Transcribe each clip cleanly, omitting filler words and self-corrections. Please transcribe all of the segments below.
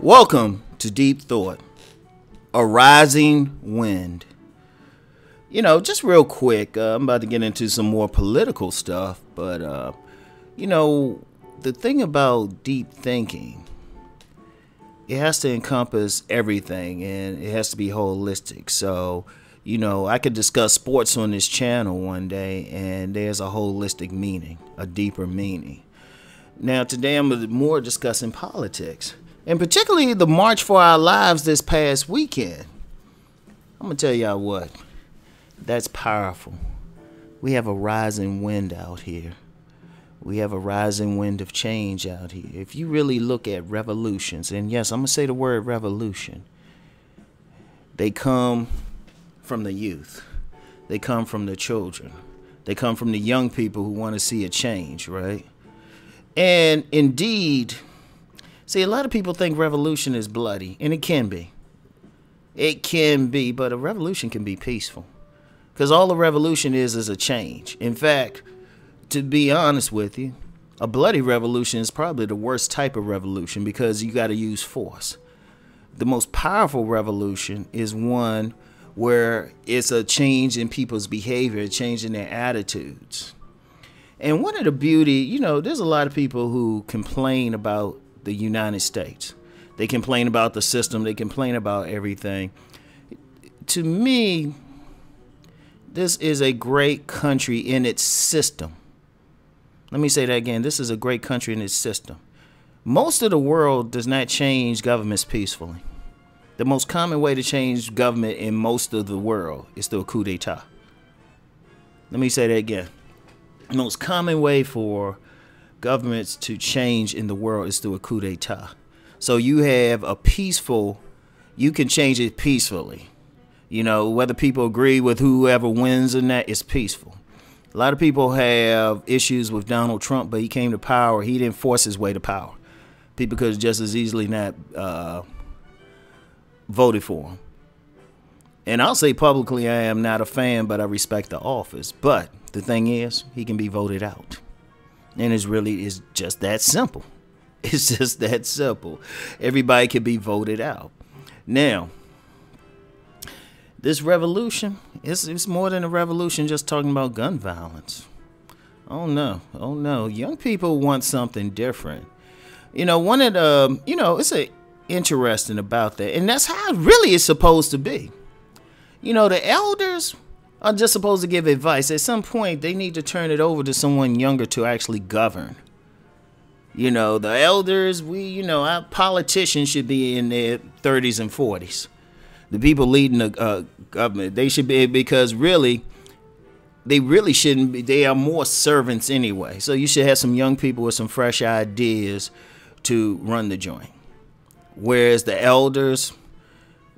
Welcome to Deep Thought, a rising wind. Just real quick, I'm about to get into some more political stuff, but, the thing about deep thinking, it has to encompass everything and it has to be holistic. So, I could discuss sports on this channel one day and there's a holistic meaning, a deeper meaning. Now, today I'm more discussing politics. And particularly the March for Our Lives this past weekend. I'm going to tell y'all what. That's powerful. We have a rising wind out here. We have a rising wind of change out here. If you really look at revolutions, and yes, I'm going to say the word revolution, they come from the youth. They come from the children. They come from the young people who want to see a change, right? And indeed, see, a lot of people think revolution is bloody, and it can be. It can be, but a revolution can be peaceful. Because all a revolution is a change. In fact, to be honest with you, a bloody revolution is probably the worst type of revolution because you got to use force. The most powerful revolution is one where it's a change in people's behavior, a change in their attitudes. And one of the beauty, there's a lot of people who complain about the United States. They complain about the system. They complain about everything. To me, this is a great country in its system. Let me say that again. This is a great country in its system. Most of the world does not change governments peacefully. The most common way to change government in most of the world is through a coup d'etat. Let me say that again. The most common way for governments to change in the world is through a coup d'etat. So you have a peaceful, you can change it peacefully. Whether people agree with whoever wins or not, it's peaceful. A lot of people have issues with Donald Trump, but he came to power. He didn't force his way to power. People could just as easily not voted for him. And I'll say publicly I am not a fan, but I respect the office. But the thing is, he can be voted out. And it's just that simple. It's just that simple. Everybody can be voted out. Now, this revolution, it's more than a revolution just talking about gun violence. Oh no. Young people want something different. One of the, it's interesting about that. And that's how it really is supposed to be. The elders are just supposed to give advice. At some point, they need to turn it over to someone younger to actually govern. The elders, our politicians should be in their 30s and 40s. The people leading the government, they should be, because they really shouldn't be. They are more servants anyway. So you should have some young people with some fresh ideas to run the joint. Whereas the elders,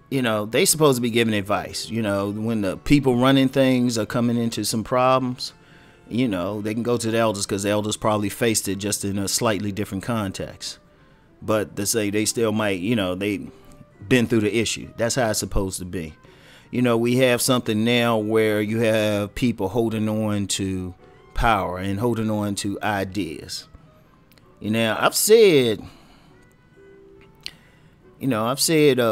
they supposed to be giving advice. When the people running things are coming into some problems, they can go to the elders because the elders probably faced it just in a slightly different context. But to say they still might, they been through the issue. That's how it's supposed to be. We have something now where you have people holding on to power and holding on to ideas. I've said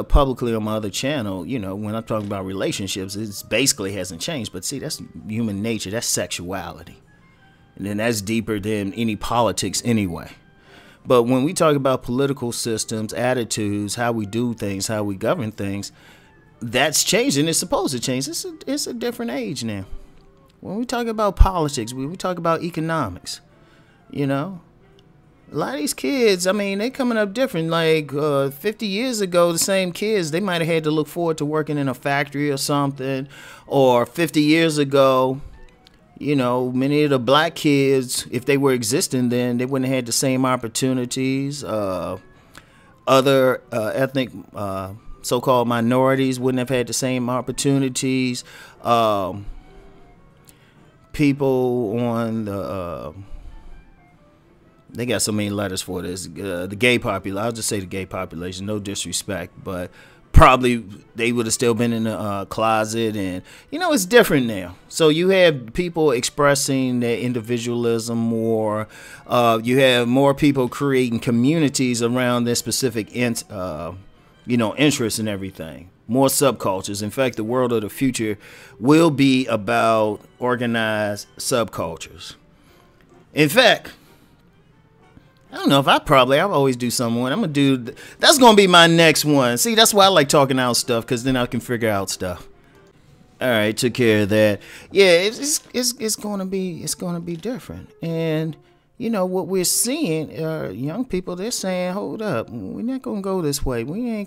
publicly on my other channel, when I'm talking about relationships, it basically hasn't changed. But see, that's human nature. That's sexuality. And then that's deeper than any politics anyway. But when we talk about political systems, attitudes, how we do things, how we govern things, that's changing. It's supposed to change. It's a different age now. When we talk about politics, we talk about economics, a lot of these kids, they coming up different. Like 50 years ago, the same kids, they might have had to look forward to working in a factory or something. Or 50 years ago, many of the black kids, if they were existing then, they wouldn't have had the same opportunities. Other ethnic so-called minorities wouldn't have had the same opportunities. People on the... they got so many letters for this. The gay population, I'll just say the gay population, no disrespect, but probably they would have still been in the closet. And it's different now. So you have people expressing their individualism more. You have more people creating communities around their specific interests and everything. More subcultures. In fact, the world of the future will be about organized subcultures. In fact, I don't know if I'll always do something. I'm going to do, that's going to be my next one. See, that's why I like talking out stuff, because then I can figure out stuff. All right, took care of that. Yeah, it's going to be different. And, what we're seeing, young people, they're saying, hold up, we're not going to go this way. We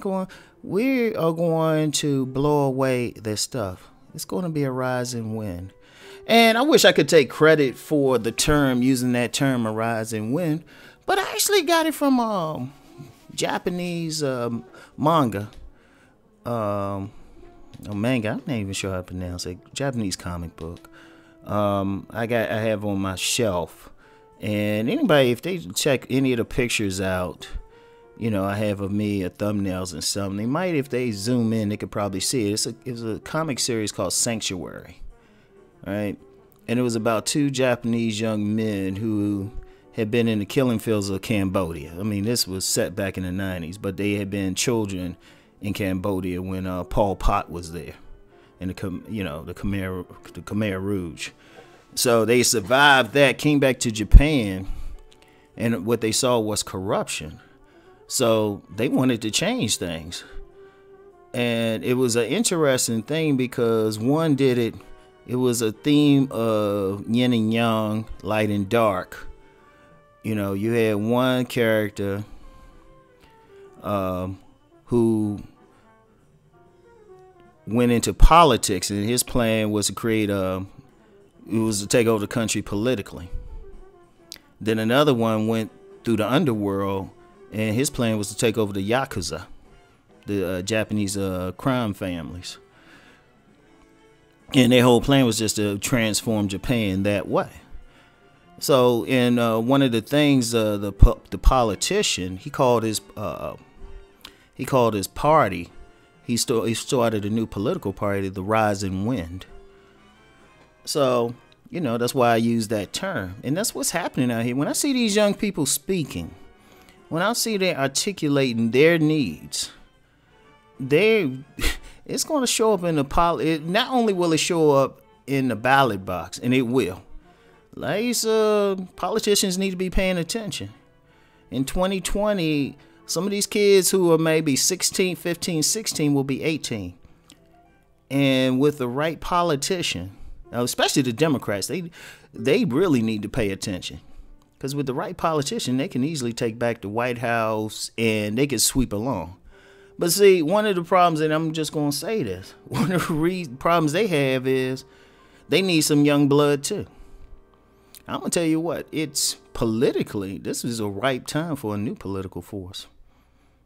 are going to blow away this stuff. It's going to be a rising wind. And I wish I could take credit for the term, using that term, a rising wind. But I actually got it from Japanese manga. Manga, I'm not even sure how to pronounce it. Japanese comic book. I have on my shelf. And anybody, if they check any of the pictures out, I have of me, thumbnails and something. They might, if they zoom in, they could probably see it. It's a comic series called Sanctuary, right? And it was about two Japanese young men who had been in the killing fields of Cambodia. I mean, this was set back in the 90s, but they had been children in Cambodia when Pol Pot was there, and the Khmer Rouge. So they survived that, came back to Japan, and what they saw was corruption. So they wanted to change things. And it was an interesting thing because one did it. It was a theme of yin and yang, light and dark. You had one character who went into politics, and his plan was to take over the country politically. Then another one went through the underworld, and his plan was to take over the Yakuza, the Japanese crime families. And their whole plan was just to transform Japan that way. So in one of the things, the politician, he called his party. He started a new political party, the Rising Wind. So that's why I use that term, and that's what's happening out here. When I see these young people speaking, when I see they articulating their needs, it's going to show up in the not only will it show up in the ballot box, and it will. These politicians need to be paying attention. In 2020, some of these kids who are maybe 16, 15, 16 will be 18. And with the right politician, especially the Democrats, they really need to pay attention. Because with the right politician, they can easily take back the White House and they can sweep along. But see, one of the problems, and I'm just going to say this, one of the problems they have is they need some young blood too. I'm going to tell you what, it's politically, this is a ripe time for a new political force.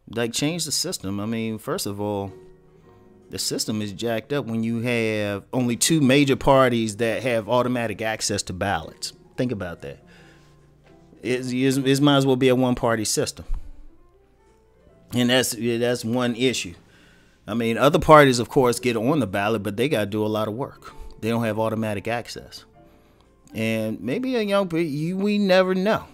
Like, change the system. I mean, first of all, the system is jacked up when you have only two major parties that have automatic access to ballots. Think about that. It might as well be a one-party system. And that's one issue. I mean, other parties, of course, get on the ballot, but they got to do a lot of work. They don't have automatic access. And maybe a young people, we never know.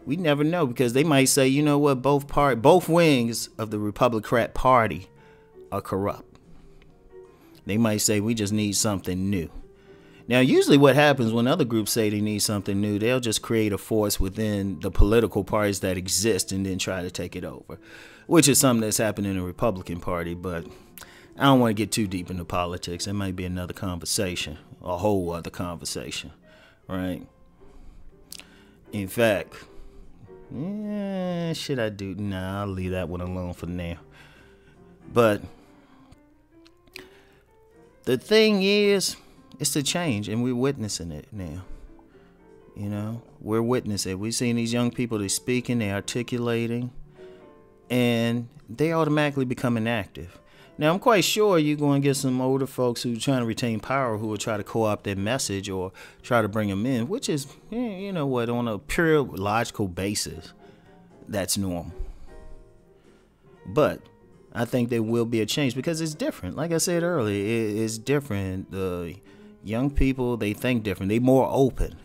We never know, because they might say, you know what, both wings of the Republican Party are corrupt. They might say we just need something new. Now, usually what happens when other groups say they need something new, they'll just create a force within the political parties that exist and then try to take it over, which is something that's happened in the Republican Party. But I don't want to get too deep into politics. It might be another conversation, a whole other conversation, right? In fact, should I do? Nah, I'll leave that one alone for now. But the thing is, it's a change, and we're witnessing it now. You know, we're witnessing it. We're seeing these young people, they're speaking, they're articulating, and they automatically becoming active. Now, I'm quite sure you're going to get some older folks who are trying to retain power who will try to co-opt their message or try to bring them in, which is, you know what, on a pure logical basis, that's normal. But I think there will be a change because it's different. Like I said earlier, it's different. The young people, they think different. They more open.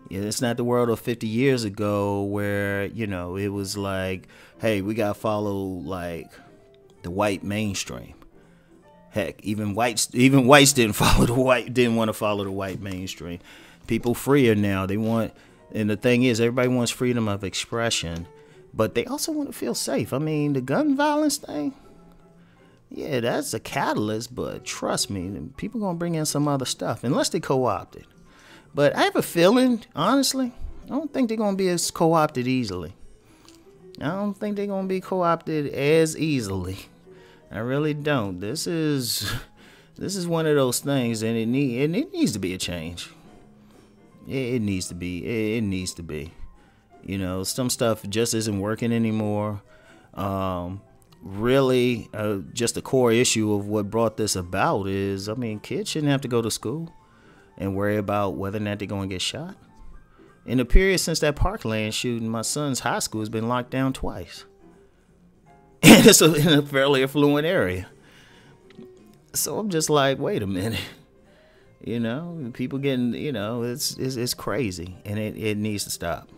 Yeah, it's not the world of 50 years ago where, you know, it was like, hey, we got to follow like the white mainstream. Heck, even whites didn't didn't want to follow the white mainstream. People freer now. They want, and the thing is, everybody wants freedom of expression, but they also want to feel safe. I mean, the gun violence thing, yeah, that's a catalyst, but trust me, people gonna bring in some other stuff unless they co-opt it. But I have a feeling, honestly, I don't think they're gonna be as co-opted easily. I don't think they're gonna be co-opted as easily. I really don't. This is one of those things, and it needs to be a change. It needs to be. It needs to be. You know, some stuff just isn't working anymore. Really, just the core issue of what brought this about is, I mean, kids shouldn't have to go to school and worry about whether or not they're going to get shot. In the period since that Parkland shooting, my son's high school has been locked down twice. And it's in a fairly affluent area. So I'm just like, wait a minute. You know, people getting, you know, it's crazy. And it needs to stop.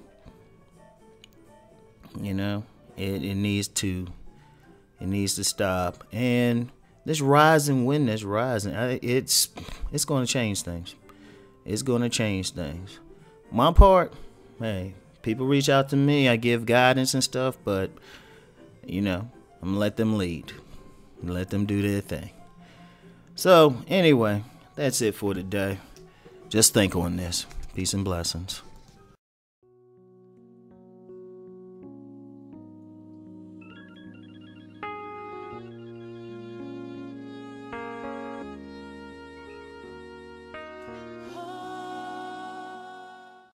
You know, it needs to stop. And this rising wind that's rising, it's going to change things. It's going to change things. My part, hey, people reach out to me. I give guidance and stuff, but, you know, I'm going to let them lead. Let them do their thing. So, anyway, that's it for today. Just think on this. Peace and blessings.